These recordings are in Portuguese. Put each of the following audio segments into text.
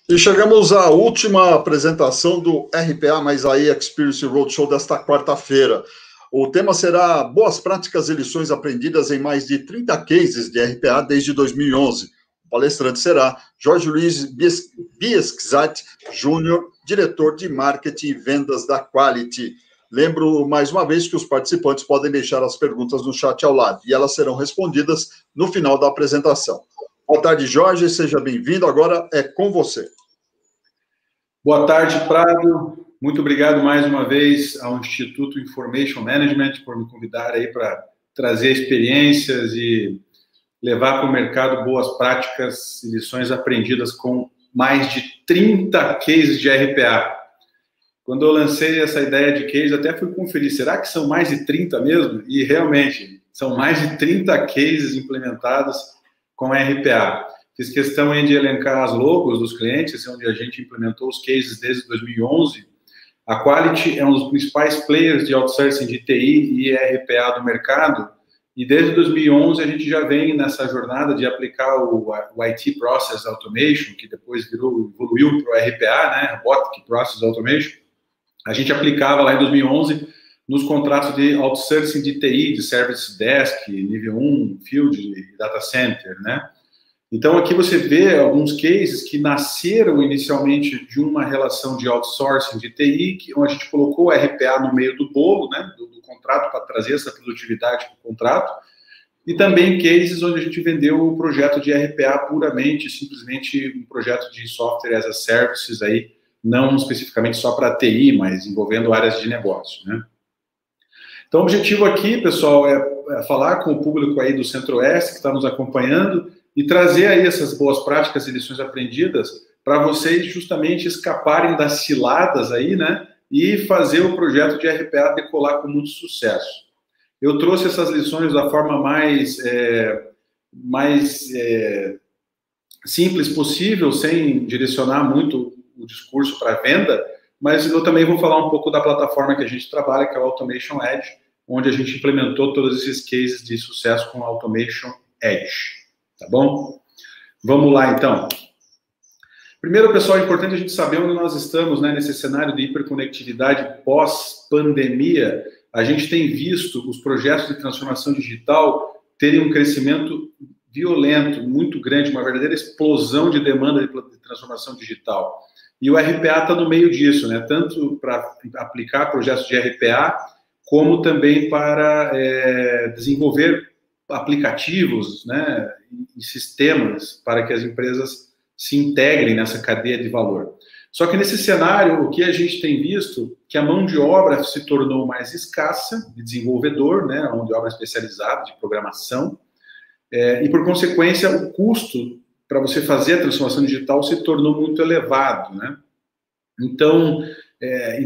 E chegamos à última apresentação do RPA mais AI Experience Roadshow desta quarta-feira. O tema será Boas Práticas e Lições Aprendidas em mais de 30 cases de RPA desde 2011. O palestrante será Jorge Luiz Biesczat Júnior, diretor de Marketing e Vendas da Quality. Lembro mais uma vez que os participantes podem deixar as perguntas no chat ao lado e elas serão respondidas no final da apresentação. Boa tarde, Jorge, seja bem-vindo. Agora é com você. Boa tarde, Prado. Muito obrigado mais uma vez ao Instituto Information Management por me convidar aí para trazer experiências e levar para o mercado boas práticas e lições aprendidas com mais de 30 cases de RPA. Quando eu lancei essa ideia de case, até fui conferir, será que são mais de 30 mesmo? E realmente, são mais de 30 cases implementados com RPA. Fiz questão de elencar as logos dos clientes, onde a gente implementou os cases desde 2011. A Quality é um dos principais players de outsourcing de TI e RPA do mercado, e desde 2011 a gente já vem nessa jornada de aplicar o IT Process Automation, que depois evoluiu para o RPA, né, Robotic Process Automation. A gente aplicava lá em 2011 nos contratos de outsourcing de TI, de Service Desk, nível 1, Field e Data Center, né? Então, aqui você vê alguns cases que nasceram inicialmente de uma relação de outsourcing de TI, onde a gente colocou o RPA no meio do bolo, né, do contrato, para trazer essa produtividade para o contrato, e também cases onde a gente vendeu o projeto de RPA puramente, simplesmente um projeto de software as a services, aí, não especificamente só para TI, mas envolvendo áreas de negócio, né? Então, o objetivo aqui, pessoal, é falar com o público aí do Centro-Oeste que está nos acompanhando e trazer aí essas boas práticas e lições aprendidas para vocês justamente escaparem das ciladas aí, né, e fazer o projeto de RPA decolar com muito sucesso. Eu trouxe essas lições da forma mais simples possível, sem direcionar muito o discurso para a venda, mas eu também vou falar um pouco da plataforma que a gente trabalha, que é o Automation Edge, onde a gente implementou todos esses cases de sucesso com o Automation Edge. Tá bom? Vamos lá, então. Primeiro, pessoal, é importante a gente saber onde nós estamos, né, nesse cenário de hiperconectividade pós-pandemia. A gente tem visto os projetos de transformação digital terem um crescimento violento, muito grande, uma verdadeira explosão de demanda de transformação digital. E o RPA está no meio disso, né, tanto para aplicar projetos de RPA, como também para desenvolver aplicativos, né, e sistemas para que as empresas se integrem nessa cadeia de valor. Só que nesse cenário, o que a gente tem visto, que a mão de obra se tornou mais escassa, de desenvolvedor, né, a mão de obra especializada, de programação, e por consequência o custo para você fazer a transformação digital se tornou muito elevado, né? Então,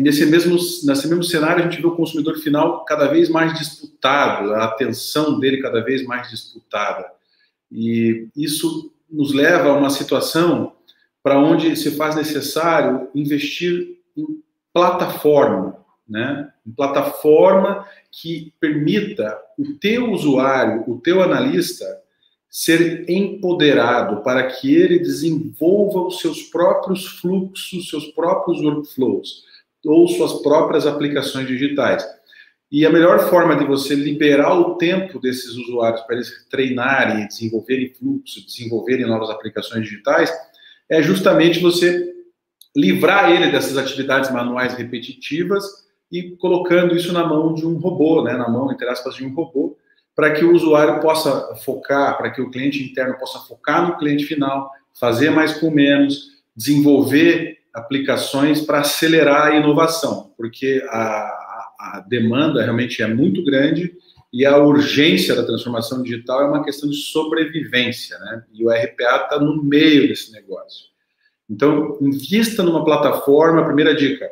nesse mesmo cenário, a gente vê o consumidor final cada vez mais disputado, a atenção dele cada vez mais disputada. E isso nos leva a uma situação para onde se faz necessário investir em plataforma, né? Em plataforma que permita o teu usuário, o teu analista, ser empoderado para que ele desenvolva os seus próprios fluxos, seus próprios workflows, ou suas próprias aplicações digitais. E a melhor forma de você liberar o tempo desses usuários para eles treinarem, desenvolverem fluxo, desenvolverem novas aplicações digitais, é justamente você livrar ele dessas atividades manuais repetitivas e colocando isso na mão de um robô, né, na mão, entre aspas, de um robô, para que o usuário possa focar, para que o cliente interno possa focar no cliente final, fazer mais com menos, desenvolver aplicações para acelerar a inovação, porque a demanda realmente é muito grande e a urgência da transformação digital é uma questão de sobrevivência, né? E o RPA está no meio desse negócio. Então, invista numa plataforma, primeira dica,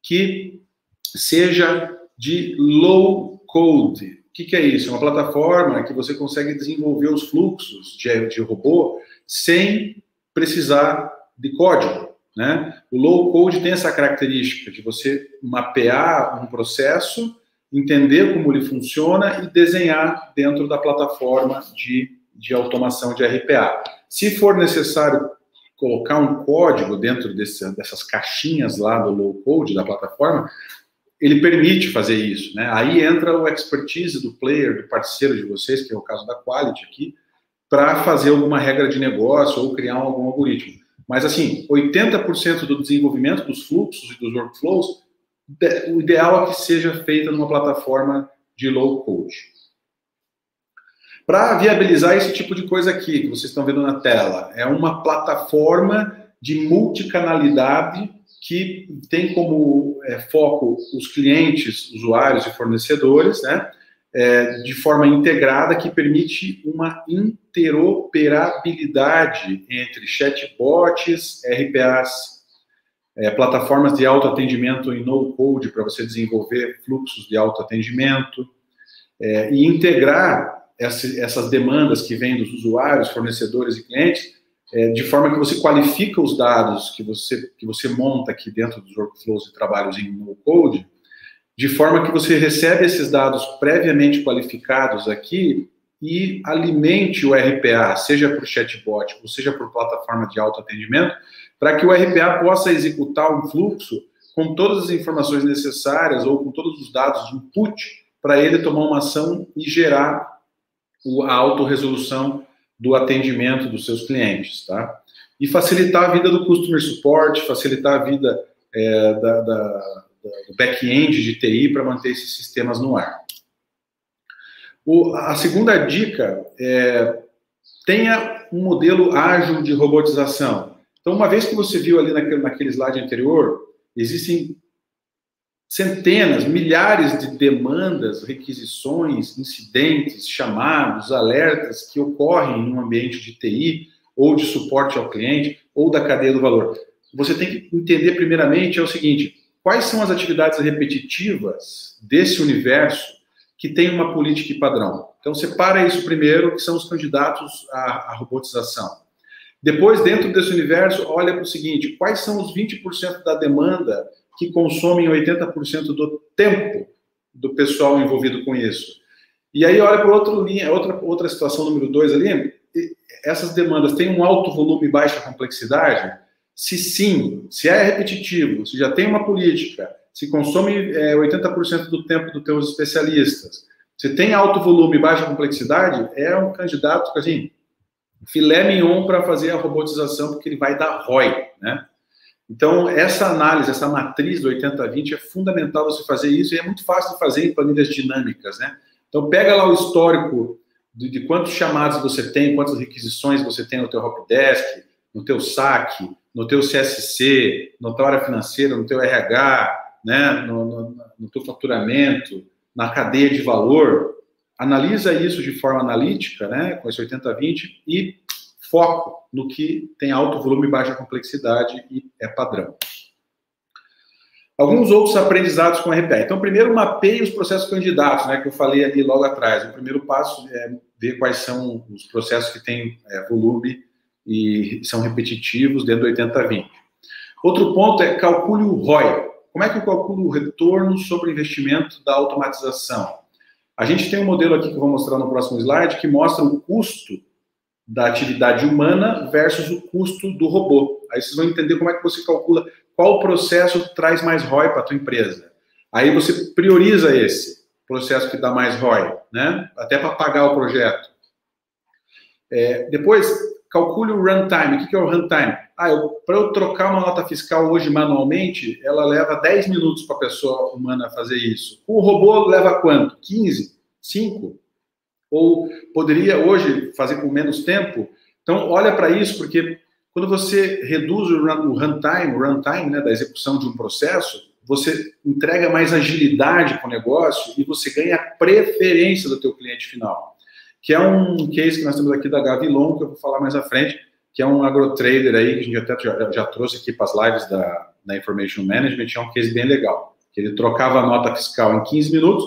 que seja de low code. O que é isso? É uma plataforma que você consegue desenvolver os fluxos de robô sem precisar de código, né? O low code tem essa característica de você mapear um processo, entender como ele funciona e desenhar dentro da plataforma de automação de RPA. Se for necessário colocar um código dentro dessas caixinhas lá do low code da plataforma, ele permite fazer isso, né? Aí entra o expertise do player, do parceiro de vocês, que é o caso da Quality aqui, para fazer alguma regra de negócio ou criar algum algoritmo. Mas, assim, 80% do desenvolvimento dos fluxos e dos workflows, o ideal é que seja feita numa plataforma de low code. Para viabilizar esse tipo de coisa aqui, que vocês estão vendo na tela, é uma plataforma de multicanalidade que tem como foco os clientes, usuários e fornecedores, né? De forma integrada, que permite uma interoperabilidade entre chatbots, RPAs, plataformas de autoatendimento em no-code para você desenvolver fluxos de autoatendimento, e integrar essas demandas que vêm dos usuários, fornecedores e clientes, de forma que você qualifica os dados que você monta aqui dentro dos workflows e trabalhos em no-code, de forma que você recebe esses dados previamente qualificados aqui e alimente o RPA, seja por chatbot ou seja por plataforma de autoatendimento, para que o RPA possa executar um fluxo com todas as informações necessárias ou com todos os dados de input para ele tomar uma ação e gerar a autorresolução do atendimento dos seus clientes, tá? E facilitar a vida do customer support, facilitar a vida do back-end de TI para manter esses sistemas no ar. A segunda dica é tenha um modelo ágil de robotização. Então, uma vez que você viu ali naquele slide anterior, existem centenas, milhares de demandas, requisições, incidentes, chamados, alertas que ocorrem em um ambiente de TI ou de suporte ao cliente ou da cadeia do valor. Você tem que entender primeiramente o seguinte: quais são as atividades repetitivas desse universo que tem uma política e padrão? Então, separa isso primeiro, que são os candidatos à robotização. Depois, dentro desse universo, olha para o seguinte: quais são os 20% da demanda que consomem 80% do tempo do pessoal envolvido com isso? E aí olha para outra situação, número 2 ali, essas demandas têm um alto volume e baixa complexidade? Se sim, se é repetitivo, se já tem uma política, se consome 80% do tempo dos teus especialistas, se tem alto volume e baixa complexidade, é um candidato, assim, filé mignon para fazer a robotização, porque ele vai dar ROI, né? Então, essa análise, essa matriz do 80-20 é fundamental você fazer isso, e é muito fácil de fazer em planilhas dinâmicas, né? Então, pega lá o histórico de quantos chamados você tem, quantas requisições você tem no teu helpdesk, no teu saque, no teu CSC, na tua área financeira, no teu RH, né? no teu faturamento, na cadeia de valor. Analisa isso de forma analítica, né? Com esse 80-20 e foco no que tem alto volume e baixa complexidade e é padrão. Alguns outros aprendizados com RPA. Então, primeiro, mapeie os processos candidatos, né, que eu falei ali logo atrás. O primeiro passo é ver quais são os processos que têm volume e são repetitivos dentro do 80-20. Outro ponto é calcule o ROI. Como é que eu calculo o retorno sobre o investimento da automatização? A gente tem um modelo aqui que eu vou mostrar no próximo slide que mostra o custo da atividade humana versus o custo do robô. Aí vocês vão entender como é que você calcula qual processo traz mais ROI para a tua empresa. Aí você prioriza esse processo que dá mais ROI, né? Até para pagar o projeto. Depois, calcule o runtime. O que é o runtime? Para eu trocar uma nota fiscal hoje manualmente, ela leva 10 minutos para a pessoa humana fazer isso. O robô leva quanto? 15? 5? Ou poderia hoje fazer com menos tempo? Então, olha para isso, porque quando você reduz o runtime, né, da execução de um processo, você entrega mais agilidade para o negócio e você ganha a preferência do teu cliente final. Que é um case que nós temos aqui da Gavilon, que eu vou falar mais à frente, que é um agrotrader aí, que a gente até já trouxe aqui para as lives da Information Management, é um case bem legal. Que ele trocava a nota fiscal em 15 minutos,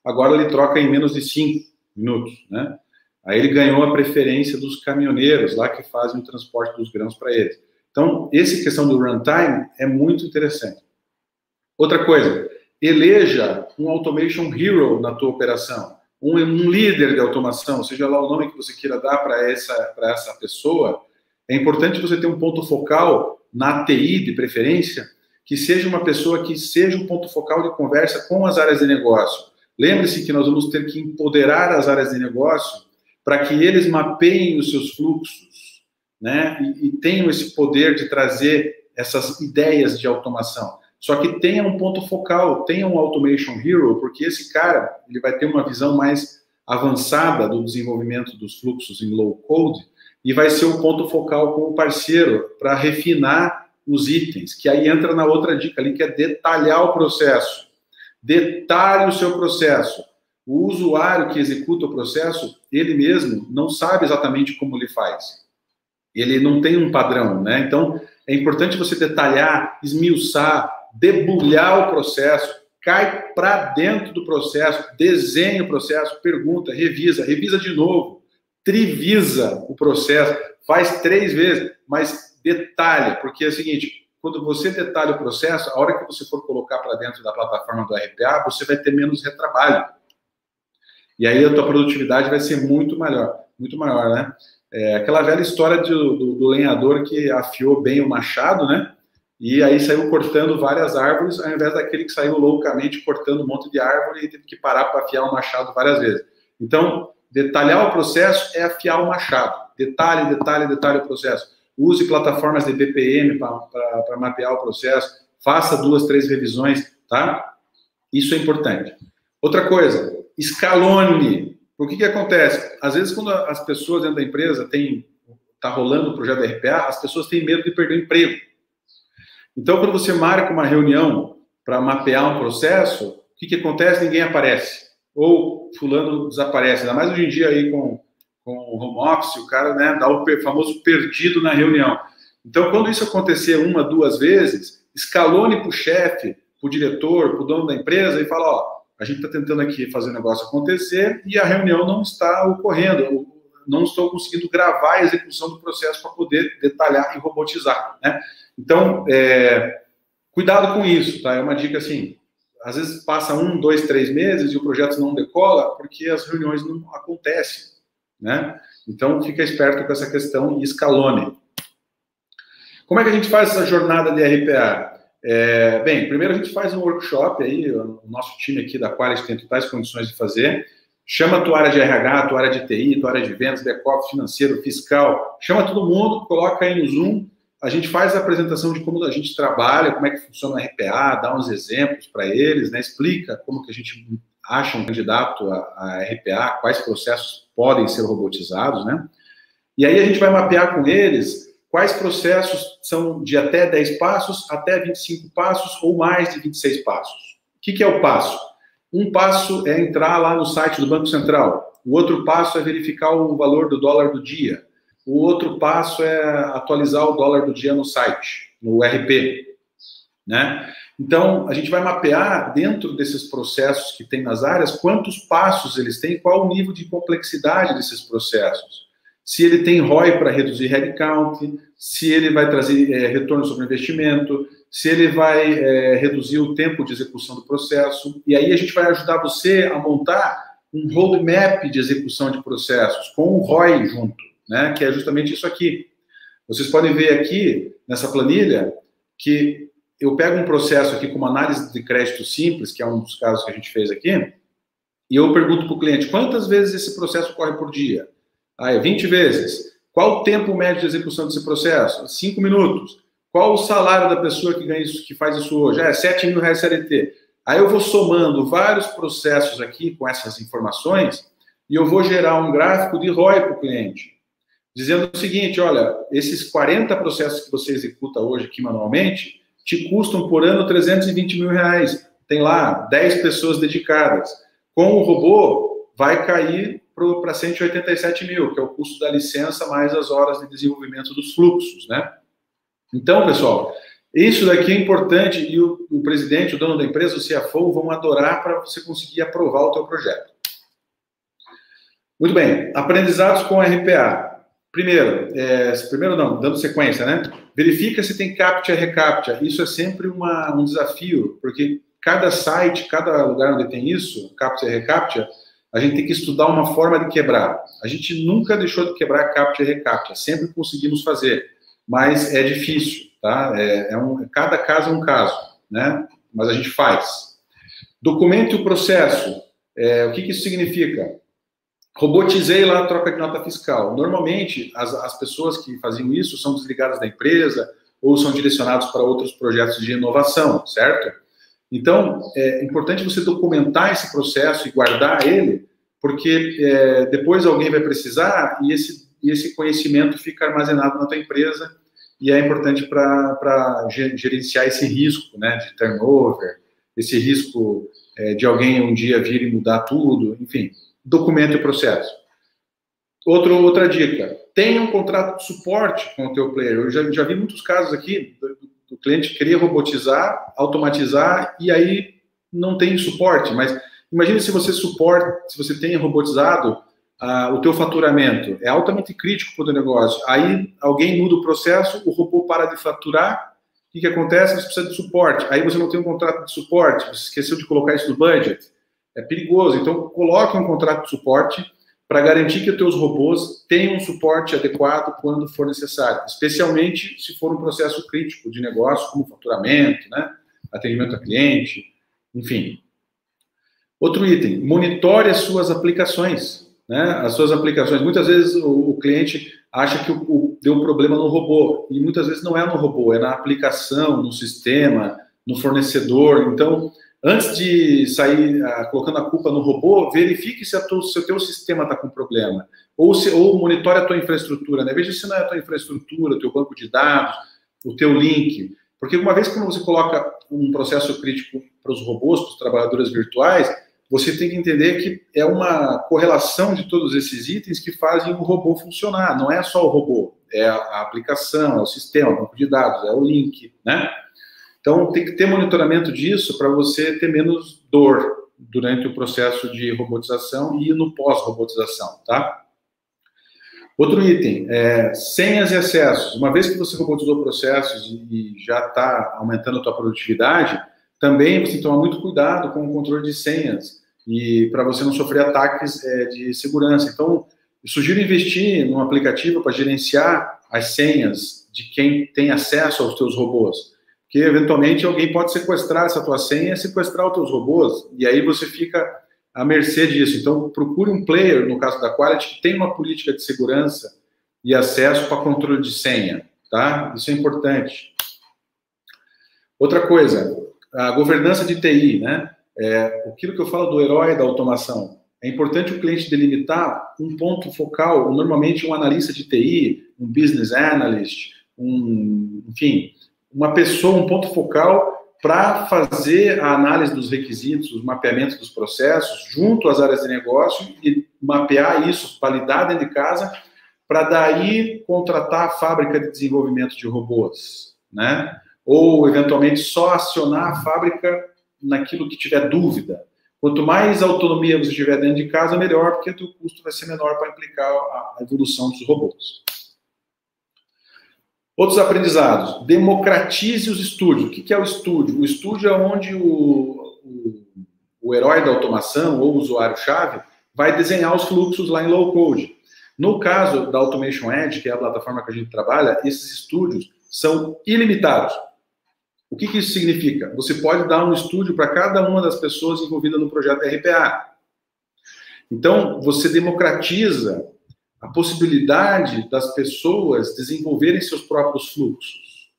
agora ele troca em menos de 5 minutos, né? Aí ele ganhou a preferência dos caminhoneiros lá que fazem o transporte dos grãos para eles. Então, essa questão do runtime é muito interessante. Outra coisa, eleja um automation hero na tua operação, um líder de automação, seja lá o nome que você queira dar para essa pessoa, é importante você ter um ponto focal na TI, de preferência, que seja uma pessoa que seja um ponto focal de conversa com as áreas de negócio. Lembre-se que nós vamos ter que empoderar as áreas de negócio para que eles mapeiem os seus fluxos, né? E tenham esse poder de trazer essas ideias de automação. Só que tenha um ponto focal, tenha um Automation Hero, porque esse cara ele vai ter uma visão mais avançada do desenvolvimento dos fluxos em low code e vai ser o ponto focal com o parceiro para refinar os itens, que aí entra na outra dica ali, que é detalhar o processo. Detalhe o seu processo. O usuário que executa o processo, ele mesmo não sabe exatamente como ele faz. Ele não tem um padrão, né? Então, é importante você detalhar, esmiuçar, debulhar o processo, cai para dentro do processo, desenha o processo, pergunta, revisa de novo, trivisa o processo, faz 3 vezes, mas detalha, porque é o seguinte, quando você detalha o processo, a hora que você for colocar para dentro da plataforma do RPA, você vai ter menos retrabalho. E aí a tua produtividade vai ser muito maior, né? É aquela velha história do lenhador que afiou bem o machado, né? E aí saiu cortando várias árvores, ao invés daquele que saiu loucamente cortando um monte de árvore e teve que parar para afiar o machado várias vezes. Então, detalhar o processo é afiar o machado. Detalhe o processo. Use plataformas de BPM para mapear o processo. Faça 2, 3 revisões, tá? Isso é importante. Outra coisa, escalone. O que acontece? Às vezes, quando as pessoas dentro da empresa tá rolando o projeto de RPA, as pessoas têm medo de perder o emprego. Então, quando você marca uma reunião para mapear um processo, o que acontece? Ninguém aparece. Ou fulano desaparece. Ainda mais hoje em dia aí com o home office, o cara, né, dá o famoso perdido na reunião. Então, quando isso acontecer 1, 2 vezes, escalone para o chefe, para o diretor, para o dono da empresa e fala, ó, a gente está tentando aqui fazer o negócio acontecer e a reunião não está ocorrendo. Não estou conseguindo gravar a execução do processo para poder detalhar e robotizar, né? Então, cuidado com isso, tá? É uma dica assim, às vezes passa 1, 2, 3 meses e o projeto não decola porque as reuniões não acontecem, né? Então, fica esperto com essa questão e escalone. Como é que a gente faz essa jornada de RPA? Bem, primeiro a gente faz um workshop aí, o nosso time aqui da Quality tem totais condições de fazer. Chama a tua área de RH, a tua área de TI, a tua área de vendas, back-office, financeiro, fiscal. Chama todo mundo, coloca aí no Zoom. A gente faz a apresentação de como a gente trabalha, como é que funciona o RPA, dá uns exemplos para eles, né? Explica como que a gente acha um candidato a RPA, quais processos podem ser robotizados, né? E aí a gente vai mapear com eles quais processos são de até 10 passos, até 25 passos ou mais de 26 passos. O que é o passo? Um passo é entrar lá no site do Banco Central. O outro passo é verificar o valor do dólar do dia. O outro passo é atualizar o dólar do dia no site, no RP, né? Então, a gente vai mapear dentro desses processos que tem nas áreas, quantos passos eles têm, qual o nível de complexidade desses processos. Se ele tem ROI para reduzir headcount, se ele vai trazer retorno sobre investimento, se ele vai reduzir o tempo de execução do processo. E aí a gente vai ajudar você a montar um roadmap de execução de processos, com o ROI junto, né? Que é justamente isso aqui. Vocês podem ver aqui, nessa planilha, que eu pego um processo aqui com uma análise de crédito simples, que é um dos casos que a gente fez aqui, e eu pergunto para o cliente, quantas vezes esse processo ocorre por dia? 20 vezes. Qual o tempo médio de execução desse processo? 5 minutos. Qual o salário da pessoa que ganha isso, que faz isso hoje? R$7.000 CLT. Aí eu vou somando vários processos aqui com essas informações e eu vou gerar um gráfico de ROI para o cliente, dizendo o seguinte, olha, esses 40 processos que você executa hoje aqui manualmente te custam por ano R$320 mil. Tem lá 10 pessoas dedicadas. Com o robô, vai cair para 187 mil, que é o custo da licença mais as horas de desenvolvimento dos fluxos, né? Então, pessoal, isso daqui é importante e o presidente, o dono da empresa, o CFO, vão adorar para você conseguir aprovar o teu projeto. Muito bem, aprendizados com RPA. Primeiro não, dando sequência, né? Verifica se tem CAPTCHA e RECAPTCHA. Isso é sempre um desafio, porque cada site, cada lugar onde tem isso, CAPTCHA e RECAPTCHA, a gente tem que estudar uma forma de quebrar. A gente nunca deixou de quebrar CAPTCHA e reCAPTCHA, sempre conseguimos fazer, mas é difícil, tá? Cada caso é um caso, né? Mas a gente faz. Documente o processo. O que isso significa? Robotizei lá a troca de nota fiscal. Normalmente, as pessoas que faziam isso são desligadas da empresa ou são direcionados para outros projetos de inovação, certo? Então, é importante você documentar esse processo e guardar ele, porque depois alguém vai precisar e esse conhecimento fica armazenado na tua empresa e é importante para gerenciar esse risco, né, de turnover, esse risco de alguém um dia vir e mudar tudo, enfim. Documente o processo. Outra dica, tenha um contrato de suporte com o teu player. Eu já vi muitos casos aqui do cliente querer robotizar, automatizar, e aí não tem suporte. Mas imagine se você tem robotizado o teu faturamento. É altamente crítico para o teu negócio. Aí alguém muda o processo, o robô para de faturar, o que acontece? Você precisa de suporte. Aí você não tem um contrato de suporte, você esqueceu de colocar isso no budget. É perigoso. Então, coloque um contrato de suporte para garantir que os teus robôs tenham um suporte adequado quando for necessário, especialmente se for um processo crítico de negócio, como faturamento, né? Atendimento a cliente, enfim. Outro item, monitore as suas aplicações, né? As suas aplicações. Muitas vezes o cliente acha que deu problema no robô, e muitas vezes não é no robô, é na aplicação, no sistema, no fornecedor. Então, antes de sair colocando a culpa no robô, verifique se o teu sistema está com problema. Ou monitore a tua infraestrutura, né? Veja se não é a tua infraestrutura, o teu banco de dados, o teu link. Porque uma vez que você coloca um processo crítico para os robôs, para os trabalhadores virtuais, você tem que entender que é uma correlação de todos esses itens que fazem o robô funcionar. Não é só o robô, é a aplicação, é o sistema, o banco de dados, é o link, né? Então, tem que ter monitoramento disso para você ter menos dor durante o processo de robotização e no pós-robotização, tá? Outro item, senhas e acessos. Uma vez que você robotizou processos e já está aumentando a tua produtividade, também você tem que tomar muito cuidado com o controle de senhas e para você não sofrer ataques de segurança. Então, eu sugiro investir num aplicativo para gerenciar as senhas de quem tem acesso aos teus robôs. Que eventualmente alguém pode sequestrar essa tua senha e sequestrar os teus robôs, e aí você fica à mercê disso. Então, procure um player, no caso da Quality, que tem uma política de segurança e acesso para controle de senha, tá? Isso é importante. Outra coisa, a governança de TI, né? Aquilo que eu falo do herói da automação. É importante o cliente delimitar um ponto focal, normalmente um analista de TI, um business analyst, enfim, uma pessoa, um ponto focal para fazer a análise dos requisitos, os mapeamentos dos processos, junto às áreas de negócio e mapear isso, validar dentro de casa, para daí contratar a fábrica de desenvolvimento de robôs, né? Ou, eventualmente, só acionar a fábrica naquilo que tiver dúvida. Quanto mais autonomia você tiver dentro de casa, melhor, porque o teu custo vai ser menor para implicar a evolução dos robôs. Outros aprendizados. Democratize os estúdios. O que é o estúdio? O estúdio é onde o herói da automação ou o usuário-chave vai desenhar os fluxos lá em low code. No caso da Automation Edge, que é a plataforma que a gente trabalha, esses estúdios são ilimitados. O que isso significa? Você pode dar um estúdio para cada uma das pessoas envolvidas no projeto RPA. Então, você democratiza a possibilidade das pessoas desenvolverem seus próprios fluxos,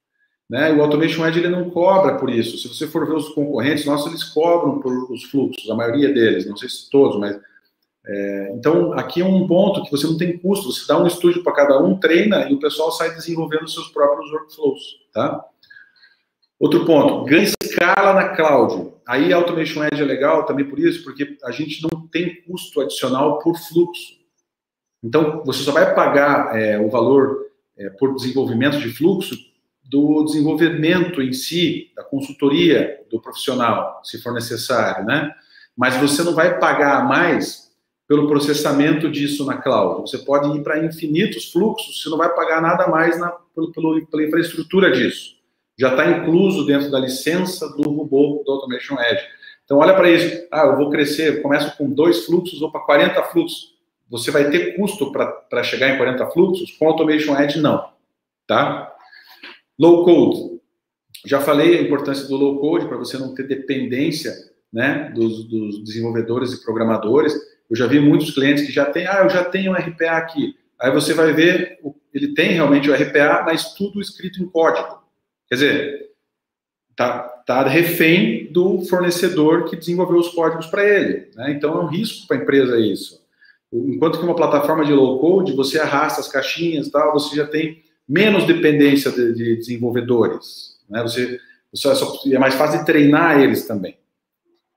né? O Automation Edge ele não cobra por isso. Se você for ver os concorrentes nossos, eles cobram por os fluxos, a maioria deles, não sei se todos, mas... então, aqui é um ponto que você não tem custo, você dá um estúdio para cada um, treina, e o pessoal sai desenvolvendo seus próprios workflows, tá? Outro ponto, ganha escala na cloud. Aí a Automation Edge é legal também por isso, porque a gente não tem custo adicional por fluxo. Então, você só vai pagar o valor por desenvolvimento de fluxo do desenvolvimento em si, da consultoria do profissional, se for necessário, né? Mas você não vai pagar mais pelo processamento disso na cloud. Você pode ir para infinitos fluxos, você não vai pagar nada mais pela infraestrutura disso. Já está incluso dentro da licença do robô do Automation Edge. Então, olha para isso. Eu vou crescer, começo com 2 fluxos ou para 40 fluxos. Você vai ter custo para chegar em 40 fluxos? Com Automation Edge, não. Tá? Low Code. Já falei a importância do Low Code para você não ter dependência, né, dos desenvolvedores e programadores. Eu já vi muitos clientes que já têm, eu já tenho um RPA aqui. Aí você vai ver, ele tem realmente o RPA, mas tudo escrito em código. Quer dizer, tá refém do fornecedor que desenvolveu os códigos para ele, né? Então é um risco para a empresa isso. Enquanto que uma plataforma de low code, você arrasta as caixinhas, tal, você já tem menos dependência de desenvolvedores, né? É mais fácil de treinar eles também.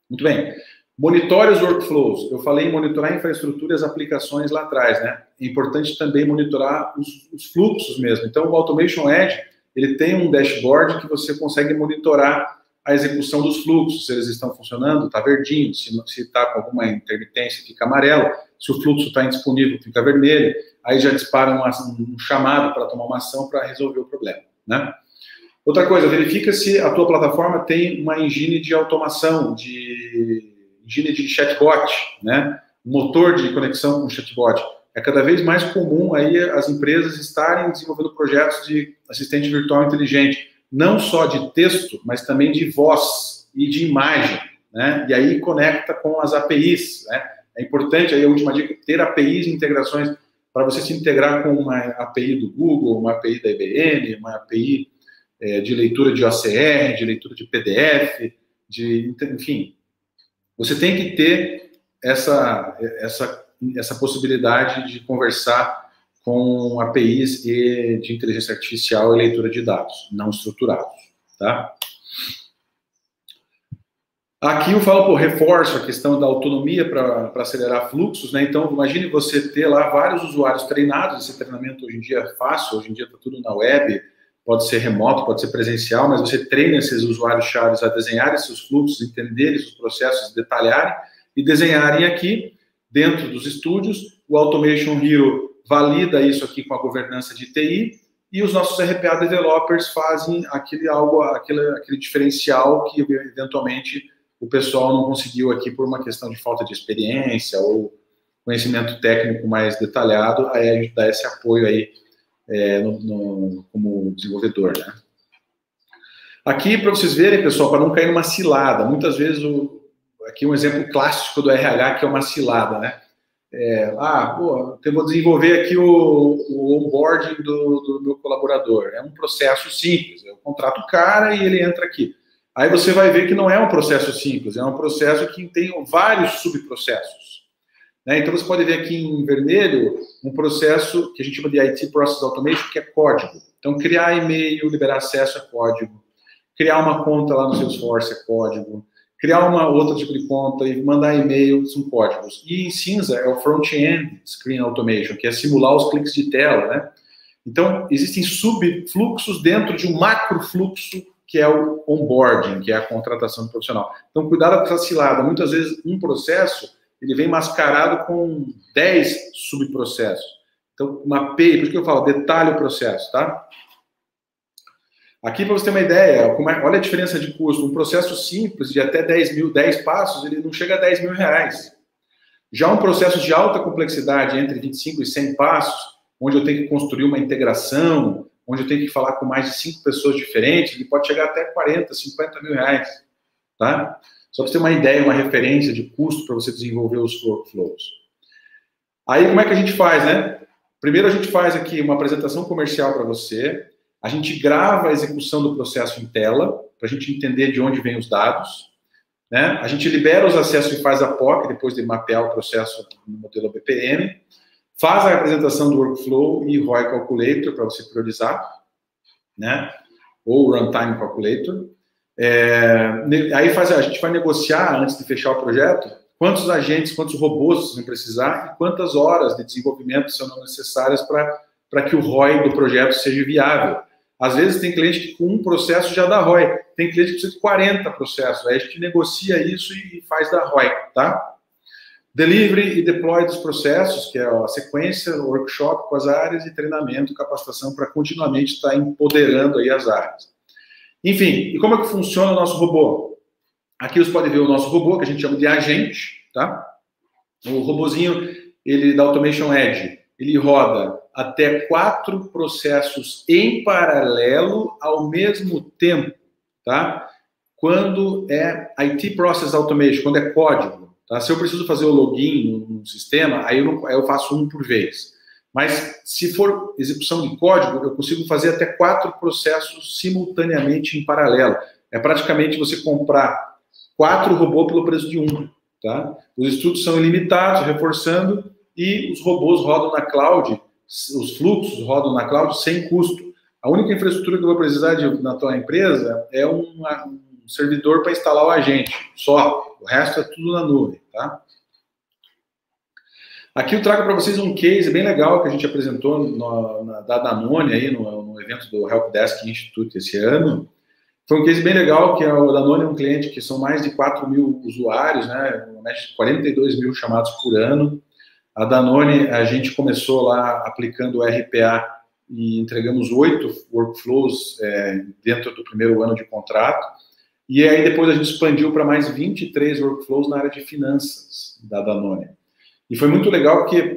Muito bem. Monitore os workflows. Eu falei em monitorar a infraestrutura e as aplicações lá atrás, né? É importante também monitorar os fluxos mesmo. Então, o Automation Edge, ele tem um dashboard que você consegue monitorar a execução dos fluxos, se eles estão funcionando, está verdinho, se está com alguma intermitência, fica amarelo, se o fluxo está indisponível, fica vermelho, aí já dispara um chamado para tomar uma ação para resolver o problema, né? Outra coisa, verifica se a tua plataforma tem uma engine de automação, engine de chatbot, né? Motor de conexão com chatbot. É cada vez mais comum aí as empresas estarem desenvolvendo projetos de assistente virtual inteligente, não só de texto, mas também de voz e de imagem, né? E aí conecta com as APIs, né? É importante, aí a última dica, ter APIs e integrações para você se integrar com uma API do Google, uma API da IBM, uma API de leitura de OCR, de leitura de PDF, enfim. Você tem que ter essa possibilidade de conversar com APIs de inteligência artificial e leitura de dados não estruturados, tá? Aqui eu falo, reforço a questão da autonomia para acelerar fluxos, né? Então, imagine você ter lá vários usuários treinados. Esse treinamento hoje em dia é fácil, hoje em dia está tudo na web, pode ser remoto, pode ser presencial, mas você treina esses usuários-chave a desenharem seus fluxos, entenderem os processos, detalharem e desenharem aqui, dentro dos estúdios. O Automation Hero valida isso aqui com a governança de TI e os nossos RPA developers fazem aquele diferencial que, eventualmente, o pessoal não conseguiu aqui por uma questão de falta de experiência ou conhecimento técnico mais detalhado. Aí a gente dá esse apoio aí como desenvolvedor, né? Aqui, para vocês verem, pessoal, para não cair numa cilada, muitas vezes, aqui um exemplo clássico do RH, que é uma cilada, né? Eu vou desenvolver aqui o onboarding do meu colaborador. É um processo simples, eu contrato o cara e ele entra aqui. Aí você vai ver que não é um processo simples, é um processo que tem vários subprocessos. Então, você pode ver aqui em vermelho um processo que a gente chama de IT Process Automation, que é código. Então, criar e-mail, liberar acesso é código. Criar uma conta lá no Salesforce é código. Criar uma outra tipo de conta e mandar e-mail são códigos. E em cinza é o Front-End Screen Automation, que é simular os cliques de tela, né? Então, existem subfluxos dentro de um macrofluxo, que é o onboarding, que é a contratação do profissional. Então, cuidado com essa cilada. Muitas vezes, um processo ele vem mascarado com 10 subprocessos. Então, uma API, por isso que eu falo, detalhe o processo, tá? Aqui, para você ter uma ideia, olha a diferença de custo. Um processo simples, de até 10 passos, ele não chega a 10 mil reais. Já um processo de alta complexidade, entre 25 e 100 passos, onde eu tenho que construir uma integração, onde eu tenho que falar com mais de 5 pessoas diferentes, ele pode chegar até 40, 50 mil reais, tá? Só para você ter uma ideia, uma referência de custo para você desenvolver os workflows. Aí, como é que a gente faz, né? Primeiro, a gente faz aqui uma apresentação comercial para você, a gente grava a execução do processo em tela, para a gente entender de onde vêm os dados, né? A gente libera os acessos e faz a POC, depois de mapear o processo no modelo BPM, faz a apresentação do workflow e ROI Calculator, para você priorizar, né? Ou Runtime Calculator. Aí a gente vai negociar, antes de fechar o projeto, quantos agentes, quantos robôs vocês vão precisar e quantas horas de desenvolvimento são necessárias para que o ROI do projeto seja viável. Às vezes tem cliente que com um processo já dá ROI, tem cliente que precisa de 40 processos, aí a gente negocia isso e faz dar ROI, tá? Delivery e deploy dos processos, que é a sequência, workshop com as áreas e treinamento, capacitação para continuamente estar empoderando aí as áreas. Enfim, e como é que funciona o nosso robô? Aqui você pode ver o nosso robô, que a gente chama de agente, tá? O robozinho, ele da Automation Edge, ele roda até 4 processos em paralelo ao mesmo tempo, tá? Quando é IT Process Automation, quando é código, tá? Se eu preciso fazer o login no sistema, aí eu faço um por vez. Mas se for execução de código, eu consigo fazer até 4 processos simultaneamente em paralelo. É praticamente você comprar 4 robôs pelo preço de um, tá? Os estudos são ilimitados, reforçando, e os robôs rodam na cloud, os fluxos rodam na cloud sem custo. A única infraestrutura que eu vou precisar na tua empresa é um servidor para instalar o agente, só. O resto é tudo na nuvem, tá? Aqui eu trago para vocês um case bem legal que a gente apresentou da Danone aí no evento do Help Desk Institute esse ano. Foi um case bem legal, que o Danone é um cliente que são mais de 4 mil usuários, né? 42 mil chamados por ano. A Danone, a gente começou lá aplicando o RPA e entregamos 8 workflows dentro do primeiro ano de contrato. E aí depois a gente expandiu para mais 23 workflows na área de finanças da Danone. E foi muito legal porque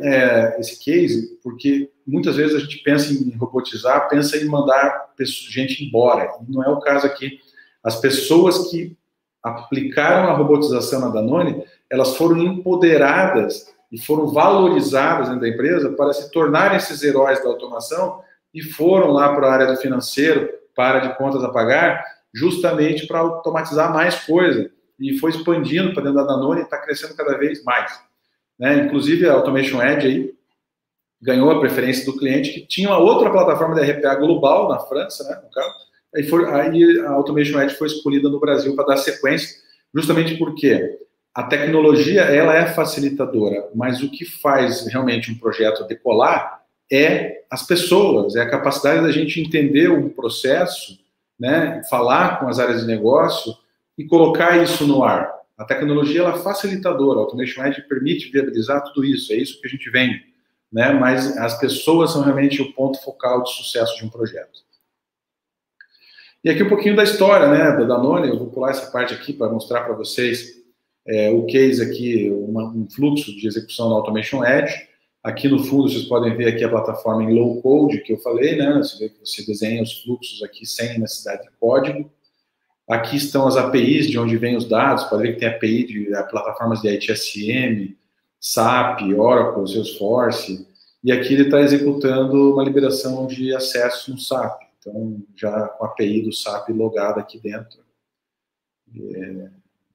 esse case, porque muitas vezes a gente pensa em robotizar, pensa em mandar gente embora. E não é o caso aqui. As pessoas que aplicaram a robotização na Danone, elas foram empoderadas e foram valorizadas dentro da empresa para se tornarem esses heróis da automação e foram lá para a área do financeiro, para a área de contas a pagar, justamente para automatizar mais coisa. E foi expandindo para dentro da Danone e está crescendo cada vez mais. Né? Inclusive, a Automation Edge aí ganhou a preferência do cliente, que tinha uma outra plataforma de RPA global na França, né, no caso. Aí a Automation Edge foi escolhida no Brasil para dar sequência, justamente porque a tecnologia ela é facilitadora, mas o que faz realmente um projeto decolar é as pessoas, é a capacidade da gente entender um processo, né, falar com as áreas de negócio e colocar isso no ar. A tecnologia ela é facilitadora, a Automation Edge permite viabilizar tudo isso, é isso que a gente vende, né? Mas as pessoas são realmente o ponto focal de sucesso de um projeto. E aqui um pouquinho da história, né, da Danone, eu vou pular essa parte aqui para mostrar para vocês o case aqui, um fluxo de execução da Automation Edge. Aqui no fundo vocês podem ver aqui a plataforma em low code que eu falei, né? Você vê que você desenha os fluxos aqui sem necessidade de código. Aqui estão as APIs de onde vêm os dados, pode ver que tem API de plataformas de ITSM, SAP, Oracle, Salesforce, e aqui ele está executando uma liberação de acesso no SAP, então já com a API do SAP logada aqui dentro.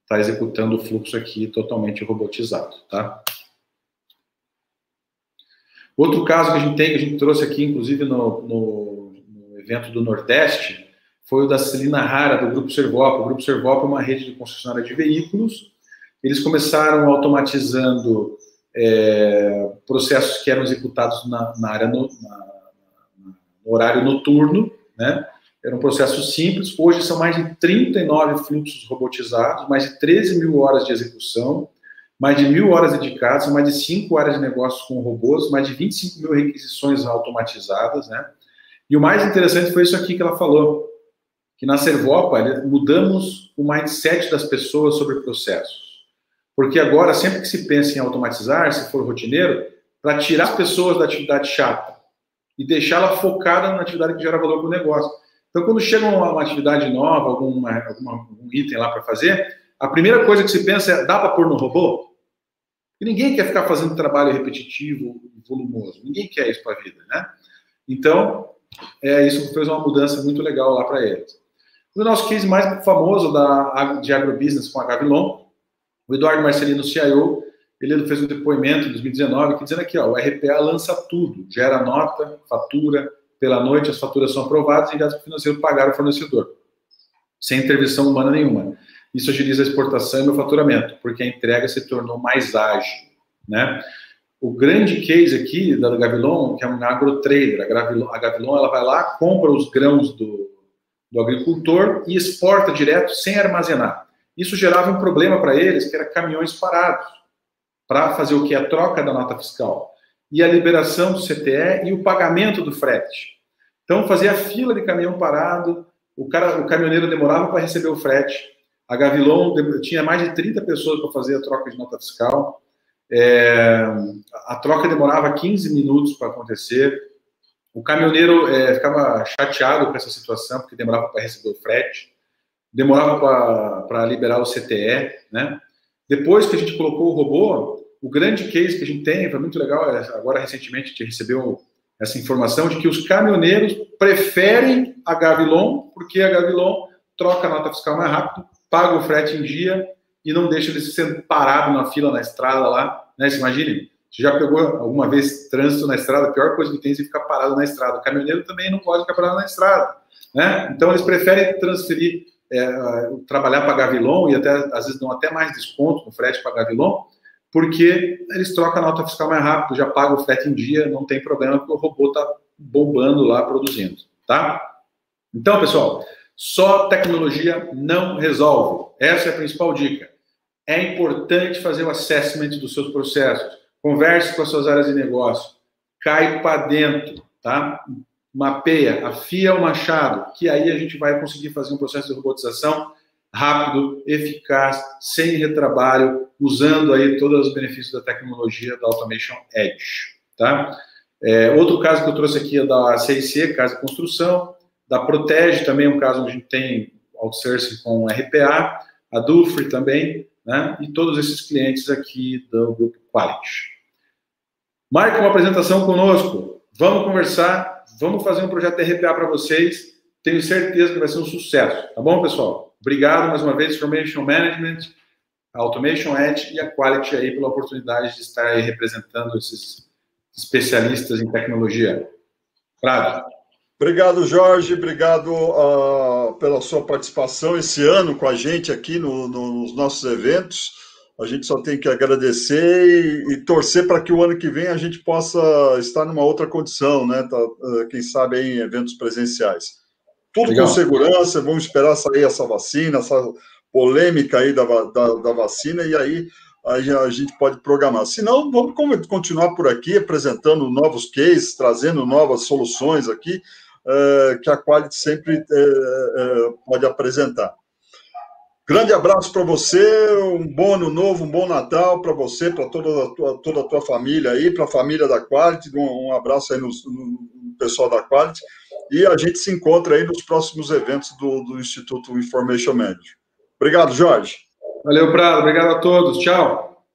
Está executando o fluxo aqui totalmente robotizado, tá? Outro caso que a gente trouxe aqui, inclusive no evento do Nordeste, foi o da Celina Rara, do Grupo Servopa. O Grupo Servopa é uma rede de concessionária de veículos. Eles começaram automatizando processos que eram executados na área no horário noturno, né? Eram processos simples. Hoje são mais de 39 fluxos robotizados, mais de 13 mil horas de execução, mais de 1.000 horas dedicadas, mais de 5 áreas de negócios com robôs, mais de 25 mil requisições automatizadas, né? E o mais interessante foi isso aqui que ela falou, que na Servopa mudamos o mindset das pessoas sobre processos. Porque agora, sempre que se pensa em automatizar, se for rotineiro, para tirar as pessoas da atividade chata e deixá-la focada na atividade que gera valor para o negócio. Então, quando chega uma atividade nova, algum item lá para fazer, a primeira coisa que se pensa é, dá para pôr no robô? E ninguém quer ficar fazendo trabalho repetitivo e volumoso. Ninguém quer isso para a vida, né? Então, isso fez uma mudança muito legal lá para eles. O nosso case mais famoso de agrobusiness com a Gavilon, o Eduardo Marcelino, CIO, ele fez um depoimento em 2019, que dizendo aqui, ó, o RPA lança tudo, gera nota, fatura, pela noite as faturas são aprovadas e enviadas para o financeiro pagar o fornecedor, sem intervenção humana nenhuma. Isso agiliza a exportação e o faturamento, porque a entrega se tornou mais ágil, né? O grande case aqui da Gavilon, que é um agrotrader, a Gavilon ela vai lá, compra os grãos do agricultor e exporta direto sem armazenar. Isso gerava um problema para eles, que era caminhões parados, para fazer o que? A troca da nota fiscal. E a liberação do CTE e o pagamento do frete. Então, fazia fila de caminhão parado, o caminhoneiro demorava para receber o frete, A Gavilon tinha mais de 30 pessoas para fazer a troca de nota fiscal. A troca demorava 15 minutos para acontecer. O caminhoneiro ficava chateado com essa situação, porque demorava para receber o frete, demorava para liberar o CTE, né? Depois que a gente colocou o robô, o grande case que a gente tem, foi muito legal, agora recentemente a gente recebeu essa informação de que os caminhoneiros preferem a Gavilon, porque a Gavilon troca a nota fiscal mais rápido, paga o frete em dia e não deixa eles sendo parados na fila, na estrada lá, né? Você imagina? Você já pegou alguma vez trânsito na estrada? A pior coisa que tem é você ficar parado na estrada. O caminhoneiro também não pode ficar parado na estrada, né? Então eles preferem transferir, trabalhar para a Gavilon e até às vezes dão até mais desconto no frete para a Gavilon, porque eles trocam a nota fiscal mais rápido, já pagam o frete em dia, não tem problema, porque o robô está bombando lá, produzindo, tá? Então, pessoal, só tecnologia não resolve. Essa é a principal dica. É importante fazer o assessment dos seus processos. Converse com as suas áreas de negócio. Cai para dentro, tá? Mapeia, afia o machado, que aí a gente vai conseguir fazer um processo de robotização rápido, eficaz, sem retrabalho, usando aí todos os benefícios da tecnologia da Automation Edge, tá? Outro caso que eu trouxe aqui é da CIC, Casa e Construção, da Protege também, um caso onde a gente tem outsourcing com RPA, a Dufry também, né? E todos esses clientes aqui do Grupo Quality. Marque uma apresentação conosco, vamos conversar, vamos fazer um projeto de RPA para vocês, tenho certeza que vai ser um sucesso, tá bom, pessoal? Obrigado mais uma vez, Information Management, a Automation Edge e a Quality aí pela oportunidade de estar aí representando esses especialistas em tecnologia. Prado. Obrigado, Jorge, obrigado pela sua participação esse ano com a gente aqui nos nossos eventos. A gente só tem que agradecer e torcer para que o ano que vem a gente possa estar numa outra condição, né? Quem sabe aí em eventos presenciais. Tudo legal. Com segurança, vamos esperar sair essa vacina, essa polêmica aí da vacina, e aí a gente pode programar. Se não, vamos continuar por aqui, apresentando novos cases, trazendo novas soluções aqui, que a Quality sempre pode apresentar. Grande abraço para você, um bom ano novo, um bom Natal para você, para toda a tua família aí, para a família da Quality, um abraço aí no pessoal da Quality, e a gente se encontra aí nos próximos eventos do Instituto Information Management. Obrigado, Jorge. Valeu, Prado, obrigado a todos, tchau.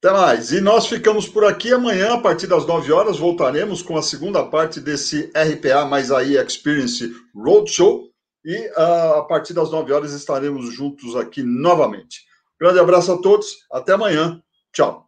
Até mais. E nós ficamos por aqui. Amanhã, a partir das 9 horas, voltaremos com a segunda parte desse RPA mais AI Experience Roadshow. E a partir das 9 horas estaremos juntos aqui novamente. Grande abraço a todos. Até amanhã. Tchau.